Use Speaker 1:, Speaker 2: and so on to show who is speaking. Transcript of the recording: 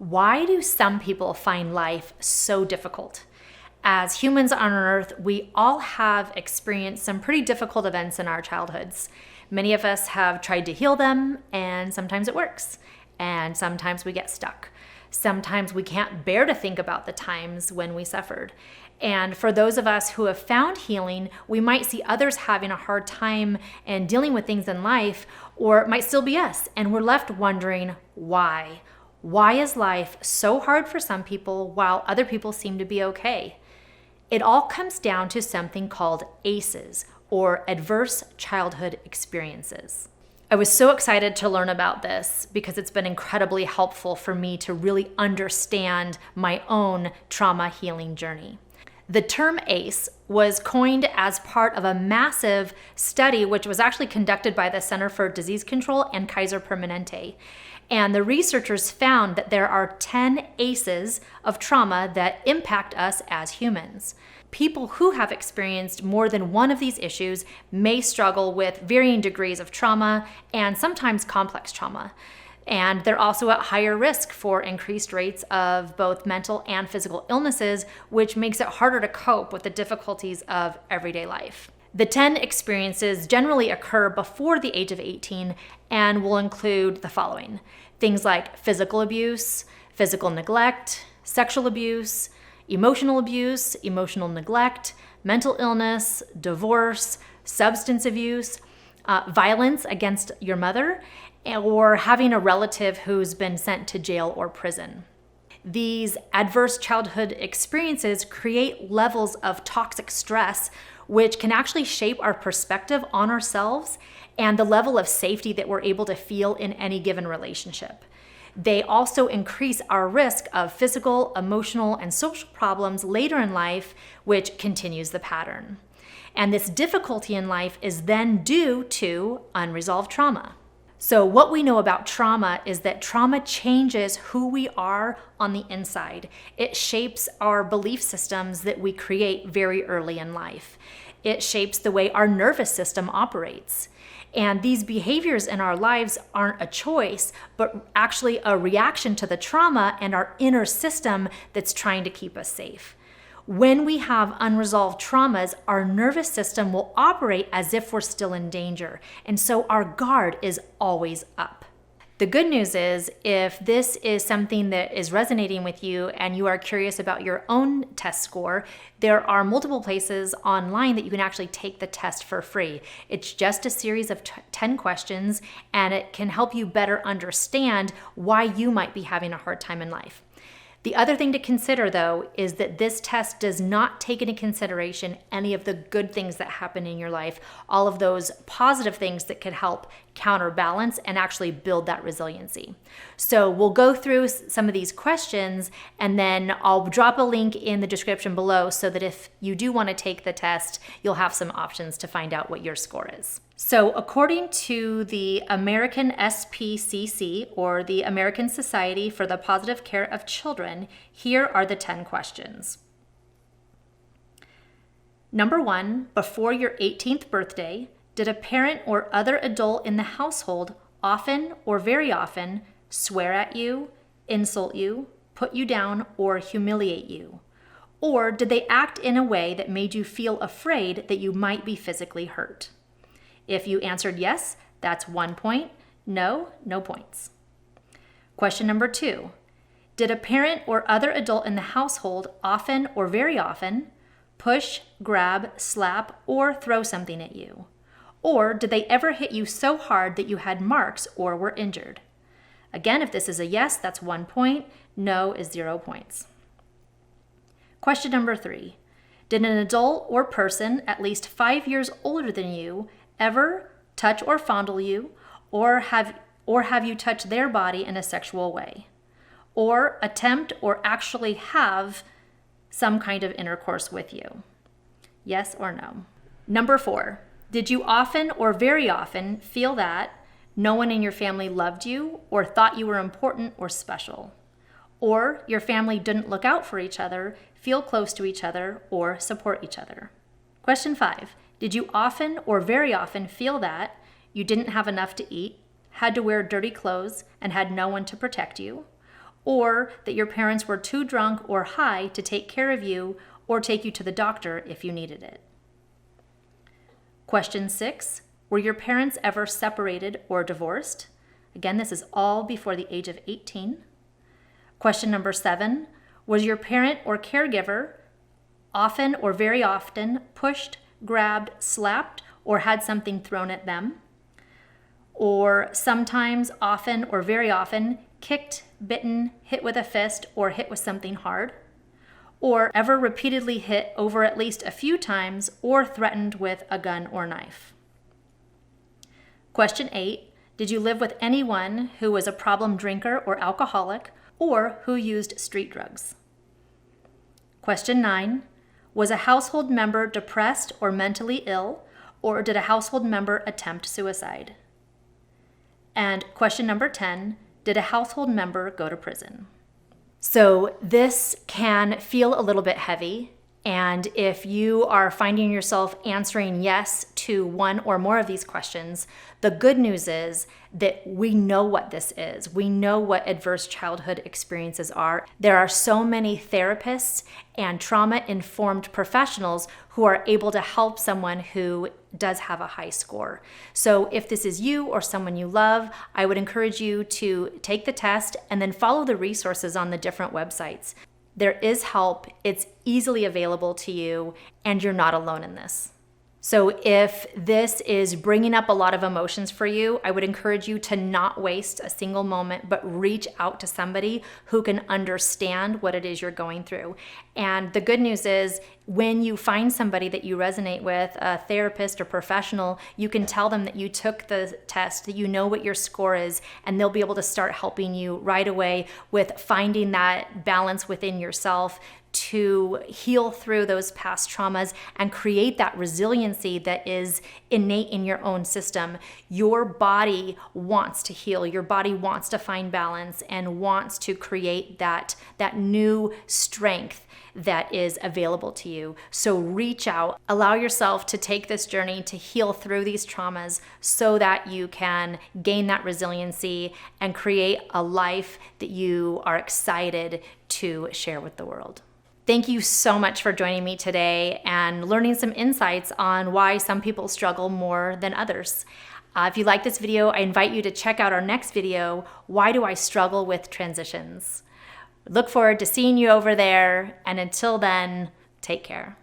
Speaker 1: Why do some people find life so difficult? As humans on Earth, we all have experienced some pretty difficult events in our childhoods. Many of us have tried to heal them, and sometimes it works, and sometimes we get stuck. Sometimes we can't bear to think about the times when we suffered. And for those of us who have found healing, we might see others having a hard time and dealing with things in life, or it might still be us, and we're left wondering why. Why is life so hard for some people while other people seem to be okay? It all comes down to something called ACEs, or Adverse Childhood Experiences. I was so excited to learn about this because it's been incredibly helpful for me to really understand my own trauma healing journey. The term ACE was coined as part of a massive study which was actually conducted by the Center for Disease Control and Kaiser Permanente. And the researchers found that there are 10 ACEs of trauma that impact us as humans. People who have experienced more than one of these issues may struggle with varying degrees of trauma and sometimes complex trauma. And they're also at higher risk for increased rates of both mental and physical illnesses, which makes it harder to cope with the difficulties of everyday life. The 10 experiences generally occur before the age of 18 and will include the following: things like physical abuse, physical neglect, sexual abuse, emotional neglect, mental illness, divorce, substance abuse, violence against your mother, or having a relative who's been sent to jail or prison. These adverse childhood experiences create levels of toxic stress, which can actually shape our perspective on ourselves and the level of safety that we're able to feel in any given relationship. They also increase our risk of physical, emotional, and social problems later in life, which continues the pattern. And this difficulty in life is then due to unresolved trauma. So what we know about trauma is that trauma changes who we are on the inside. It shapes our belief systems that we create very early in life. It shapes the way our nervous system operates. And these behaviors in our lives aren't a choice, but actually a reaction to the trauma and our inner system that's trying to keep us safe. When we have unresolved traumas, our nervous system will operate as if we're still in danger, and so our guard is always up. The good news is, if this is something that is resonating with you and you are curious about your own test score, there are multiple places online that you can actually take the test for free. It's just a series of 10 questions, and it can help you better understand why you might be having a hard time in life. The other thing to consider, though, is that this test does not take into consideration any of the good things that happen in your life, all of those positive things that could help counterbalance and actually build that resiliency. So we'll go through some of these questions, and then I'll drop a link in the description below so that if you do want to take the test, you'll have some options to find out what your score is. So according to the American SPCC, or the American Society for the Positive Care of Children, here are the 10 questions. Number 1, before your 18th birthday, did a parent or other adult in the household often or very often swear at you, insult you, put you down, or humiliate you? Or did they act in a way that made you feel afraid that you might be physically hurt? If you answered yes, that's 1 point. No, no points. Question number 2. Did a parent or other adult in the household often or very often push, grab, slap, or throw something at you? Or did they ever hit you so hard that you had marks or were injured? Again, if this is a yes, that's 1 point. No is 0 points. Question number 3. Did an adult or person at least 5 years older than you ever touch or fondle you, or have you touch their body in a sexual way? Or attempt or actually have some kind of intercourse with you? Yes or no? Number 4. Did you often or very often feel that no one in your family loved you or thought you were important or special? Or your family didn't look out for each other, feel close to each other, or support each other? Question 5. Did you often or very often feel that you didn't have enough to eat, had to wear dirty clothes, and had no one to protect you? or that your parents were too drunk or high to take care of you or take you to the doctor if you needed it. Question 6, were your parents ever separated or divorced? Again, this is all before the age of 18. Question number 7, was your parent or caregiver often or very often pushed, grabbed, slapped, or had something thrown at them? Or sometimes, often, or very often, kicked, bitten, hit with a fist, or hit with something hard? Or ever repeatedly hit over at least a few times or threatened with a gun or knife? Question 8, did you live with anyone who was a problem drinker or alcoholic or who used street drugs? Question 9, was a household member depressed or mentally ill, or did a household member attempt suicide? And question number 10, did a household member go to prison? So this can feel a little bit heavy, and if you are finding yourself answering yes to one or more of these questions, the good news is that we know what this is. We know what adverse childhood experiences are. There are so many therapists and trauma-informed professionals who are able to help someone who does have a high score. So if this is you or someone you love, I would encourage you to take the test and then follow the resources on the different websites. There is help, it's easily available to you, and you're not alone in this. So if this is bringing up a lot of emotions for you, I would encourage you to not waste a single moment, but reach out to somebody who can understand what it is you're going through. And the good news is when you find somebody that you resonate with, a therapist or professional, you can tell them that you took the test, that you know what your score is, and they'll be able to start helping you right away with finding that balance within yourself to heal through those past traumas and create that resiliency that is innate in your own system. Your body wants to heal. Your body wants to find balance and wants to create that new strength that is available to you. So reach out, allow yourself to take this journey to heal through these traumas so that you can gain that resiliency and create a life that you are excited to share with the world. Thank you so much for joining me today and learning some insights on why some people struggle more than others. If you like this video, I invite you to check out our next video, Why Do I Struggle with Transitions? Look forward to seeing you over there, and until then, take care.